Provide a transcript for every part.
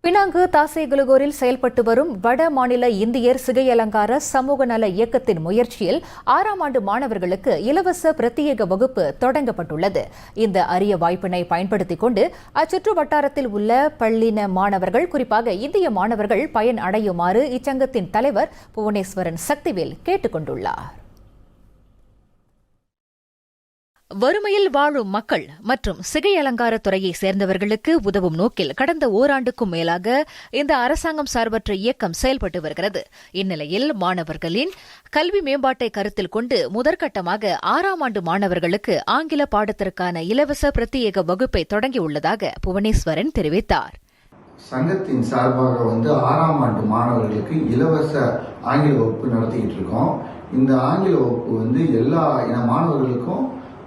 Penang தாசேகுலுகூரில் செயல்பட்டு வரும் வட மாநில இந்தியர் சிகை அலங்கார சமூக நல இயக்கத்தின் முயற்சியில் 6ஆம் ஆண்டு மாணவர்களுக்கு இலவச பிரத்யேக வகுப்பு தொடங்கப்பட்டுள்ளது. இந்த அரிய வாய்ப்பினை பயன்படுத்திக் கொண்டு அச்சுற்று வட்டாரத்தில் உள்ள பள்ளின மாணவர்கள், குறிப்பாக இந்திய மாணவர்கள் பயன் அடையுமாறு இச்சங்கத்தின் தலைவர் புவனேஸ்வரன் சக்திவேல் கேட்டுக் கொண்டுள்ளார். வறுமையில் வாழும் மக்கள் மற்றும் சிகை அலங்கார துறையை சேர்ந்தவர்களுக்கு உதவும் நோக்கில் கடந்த ஓராண்டுக்கும் மேலாக இந்த அரசாங்கம் சார்பற்ற இயக்கம் செயல்பட்டு வருகிறது. இந்நிலையில் மாணவர்களின் கல்வி மேம்பாட்டை கருத்தில் கொண்டு முதற்கட்டமாக 6ஆம் ஆண்டு மாணவர்களுக்கு ஆங்கில பாடத்திற்கான இலவச பிரத்யேக வகுப்பை தொடங்கியுள்ளதாக புவனேஸ்வரன் தெரிவித்தார். சங்கத்தின் சார்பாக 6ஆம் ஆண்டு மாணவர்களுக்கு இலவச ஆங்கில வகுப்பு நடத்திக்கிட்டு இருக்கோம். இந்த ஆங்கில வகுப்பு எல்லா இன மாணவர்களுக்கும்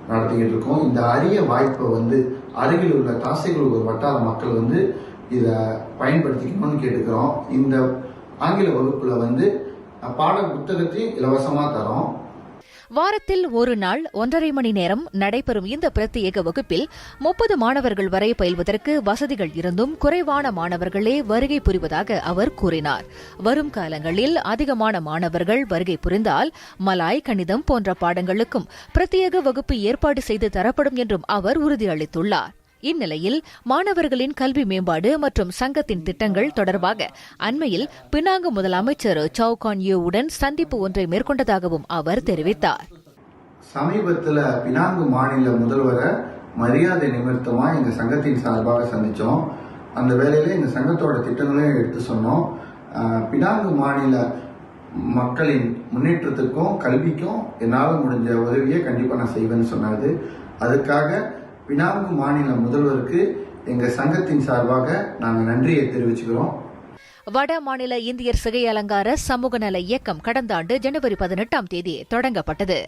நடத்திக்கிட்டு இருக்கோம். இந்த அரிய வாய்ப்பை அருகில் உள்ள தாசைகுலுகூர் வட்டார மக்கள் இதை பயன்படுத்திக்கணும்னு கேட்டுக்கிறோம். இந்த ஆங்கில வகுப்புல பாட புத்தகத்தையும் இலவசமா தரோம். வாரத்தில் ஒரு நாள் 1.5 மணி நேரம் நடைபெறும் இந்த பிரத்யேக வகுப்பில் 30 மாணவர்கள் வரை பயில்வதற்கு வசதிகள் இருந்தும் குறைவான மாணவர்களே வருகை புரிவதாக அவர் கூறினார். வரும் காலங்களில் அதிகமான மாணவர்கள் வருகை புரிந்தால் மலாய், கணிதம் போன்ற பாடங்களுக்கும் பிரத்யேக வகுப்பு ஏற்பாடு செய்து தரப்படும் என்றும் அவர் உறுதியளித்துள்ளார். இந்நிலையில் மாணவர்களின் கல்வி மேம்பாடு மற்றும் சங்கத்தின் திட்டங்கள் தொடர்பாக அண்மையில் பினாங்கு முதலமைச்சர் சவ் கான் யூவுடன் சந்திப்பு ஒன்றை மேற்கொண்டதாகவும் அவர் தெரிவித்தார். சமீபத்தில் பினாங்கு மாநில முதல்வரை மரியாதை நிமித்தமா எங்க சங்கத்தின் சார்பாக சந்திச்சோம். அந்த வேளையில எங்க சங்கத்தோட திட்டங்களையும் எடுத்து சொன்னோம். பினாங்கு மாநில மக்களின் முன்னேற்றத்துக்கும் கல்விக்கும் என்னால் முடிஞ்ச உதவியை கண்டிப்பா நான் செய்வேன்னு சொன்னாரு. அதுக்காக பினாங்கு மாநில முதல்வருக்கு எங்க சங்கத்தின் சார்பாக நாங்கள் நன்றியை தெரிவிச்சுக்கிறோம். வட மாநில இந்தியர் சிகை அலங்கார சமூக நல இயக்கம் கடந்த ஆண்டு ஜனவரி 18ஆம் தேதி தொடங்கப்பட்டது.